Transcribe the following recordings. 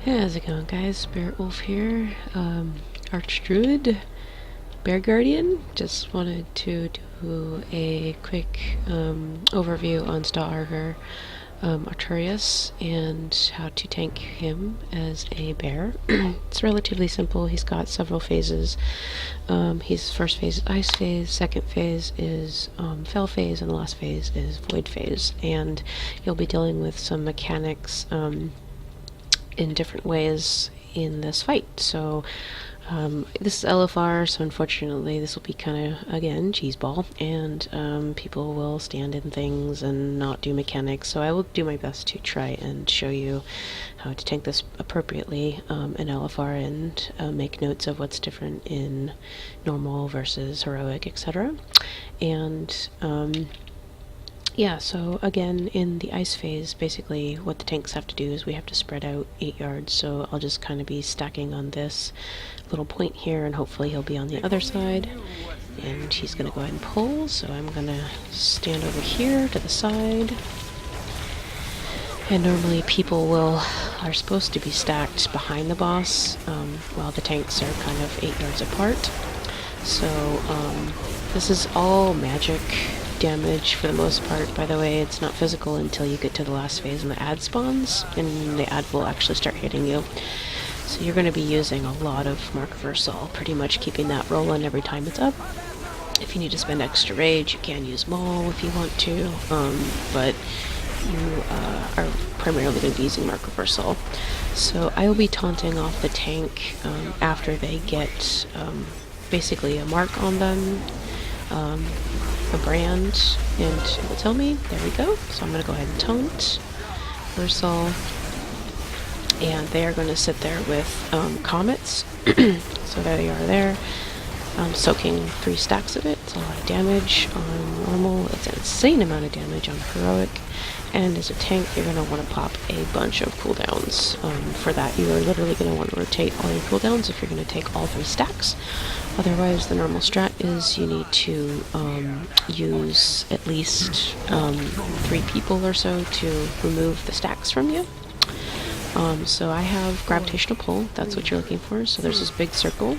Hey, how's it going, guys? Spirit Wolf here, Arch Druid, Bear Guardian. Just wanted to do a quick overview on Star Augur Etraeus and how to tank him as a bear. It's relatively simple. He's got several phases. His first phase is Ice Phase, second phase is Fell Phase, and the last phase is Void Phase. And you'll be dealing with some mechanics in different ways in this fight. So this is LFR, so unfortunately this will be kind of, again, cheeseball, and people will stand in things and not do mechanics, so I will do my best to try and show you how to tank this appropriately in LFR and make notes of what's different in normal versus heroic, etc. And yeah, so again, in the ice phase, basically what the tanks have to do is we have to spread out 8 yards, so I'll just kind of be stacking on this little point here, and hopefully he'll be on the other side. And he's going to go ahead and pull, so I'm going to stand over here to the side. And normally people are supposed to be stacked behind the boss, while the tanks are kind of 8 yards apart. So this is all magic damage for the most part. By the way, it's not physical until you get to the last phase and the ad spawns, and the ad will actually start hitting you. So you're going to be using a lot of Mark of Versal, pretty much keeping that rolling every time it's up. If you need to spend extra rage, you can use Maul if you want to, but you are primarily going to be using Mark of Versal. So I will be taunting off the tank after they get basically a mark on them, a brand, and it will tell me. There we go. So I'm going to go ahead and taunt Versal, and they are going to sit there with comets. So there they are there, soaking 3 stacks of it. It's a lot of damage on normal. It's an insane amount of damage on heroic. And as a tank, you're going to want to pop a bunch of cooldowns. For that, you are literally going to want to rotate all your cooldowns if you're going to take all 3 stacks. Otherwise, the normal strat is you need to use at least 3 people or so to remove the stacks from you. So I have gravitational pull. That's what you're looking for. So there's this big circle.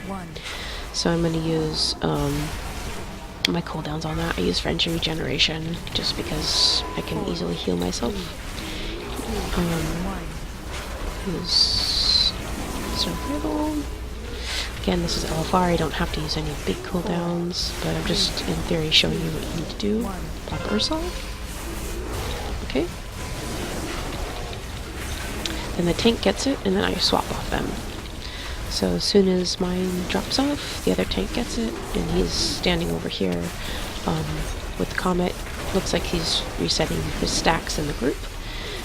So I'm going to use my cooldowns on that. I use frenzy regeneration just because I can easily heal myself. Use survival. Again, this is LFR. I don't have to use any big cooldowns, but I'm just in theory showing you what you need to do. Pop Ursol. Okay. Then the tank gets it, and then I swap off them. So as soon as mine drops off, the other tank gets it, and he's standing over here with the comet. Looks like he's resetting his stacks in the group.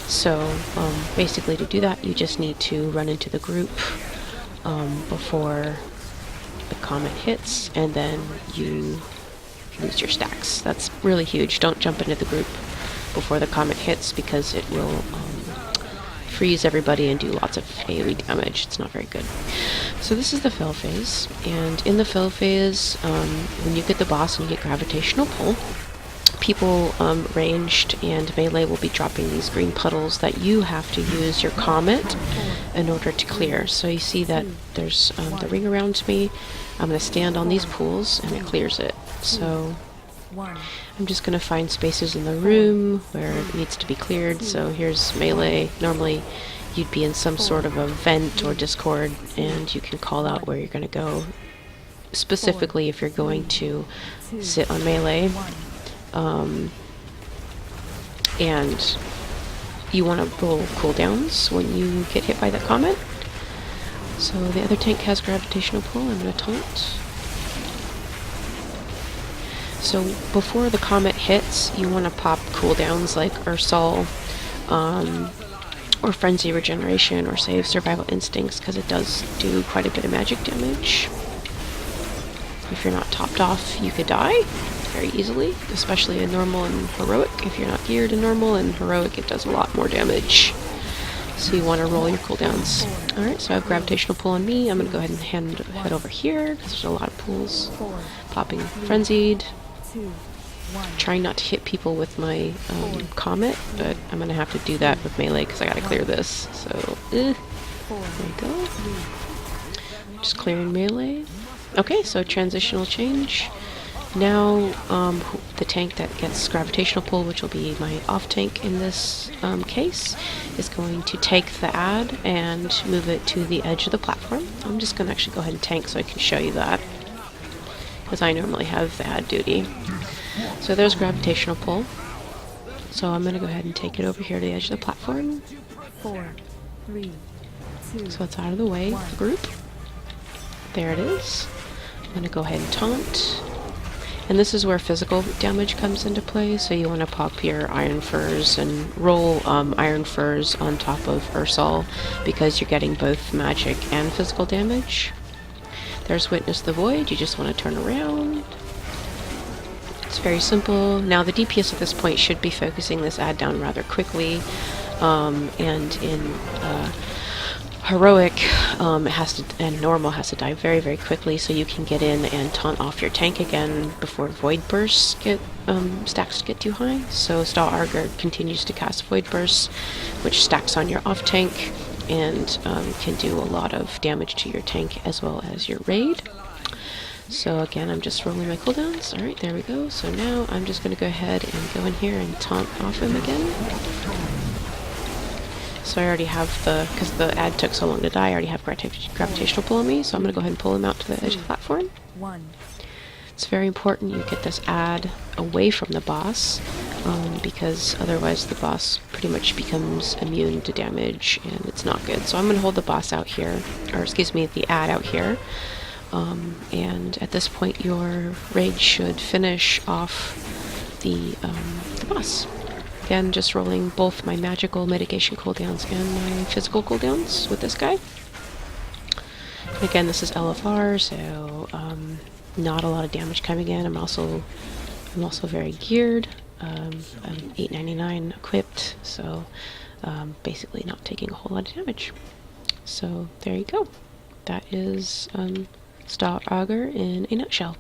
So basically to do that, you just need to run into the group before the comet hits, and then you lose your stacks. That's really huge. Don't jump into the group before the comet hits, because it will freeze everybody and do lots of AoE damage. It's not very good. So this is the Fell phase, and in the Fell phase, when you get the boss and you get gravitational pull, people ranged and melee will be dropping these green puddles that you have to use your comet in order to clear. So you see that there's the ring around me. I'm going to stand on these pools and it clears it. So I'm just going to find spaces in the room where it needs to be cleared. So here's melee. Normally you'd be in some sort of a vent or discord, and you can call out where you're going to go. Specifically if you're going to sit on melee. And you want to roll cooldowns when you get hit by that comet. So the other tank has gravitational pull. I'm going to taunt. So before the comet hits, you want to pop cooldowns like Ursol, or Frenzy Regeneration, or save Survival Instincts, because it does do quite a bit of magic damage. If you're not topped off, you could die very easily, especially in normal and heroic. If you're not geared in normal and heroic, it does a lot more damage. So you want to roll your cooldowns. Alright, so I have gravitational pull on me. I'm going to go ahead and head over here, because there's a lot of pulls. Popping Frenzied. Trying not to hit people with my comet, but I'm going to have to do that with melee because I got to clear this. So, There you go. Just clearing melee. Okay, so transitional change. Now, the tank that gets gravitational pull, which will be my off tank in this case, is going to take the ad and move it to the edge of the platform. I'm just going to actually go ahead and tank so I can show you that, because I normally have the ad duty. So there's gravitational pull. So I'm going to go ahead and take it over here to the edge of the platform. 4, 3, 2. So it's out of the way of the group. There it is. I'm going to go ahead and taunt. And this is where physical damage comes into play, so you want to pop your Iron Furs and roll Iron Furs on top of Ursal, because you're getting both magic and physical damage. There's Witness the Void. You just want to turn around. It's very simple. Now the DPS at this point should be focusing this ad down rather quickly, and in Heroic, it has to, and Normal has to die very, very quickly, so you can get in and taunt off your tank again before Void Bursts get stacks get too high. So Star Augur continues to cast Void Bursts, which stacks on your off tank and can do a lot of damage to your tank as well as your raid. So again, I'm just rolling my cooldowns. Alright, there we go. So now I'm just going to go ahead and go in here and taunt off him again. So I already have because the ad took so long to die, I already have gravitational pull on me, so I'm going to go ahead and pull him out to the edge of the platform. It's very important you get this ad away from the boss, because otherwise the boss pretty much becomes immune to damage, and it's not good. So I'm going to hold the boss out here, or excuse me, the ad out here, and at this point your raid should finish off the boss. Again, just rolling both my magical mitigation cooldowns and my physical cooldowns with this guy. And again, this is LFR, so not a lot of damage coming in. I'm also very geared. I'm 899 equipped, so basically not taking a whole lot of damage. So there you go. That is Star Augur in a nutshell.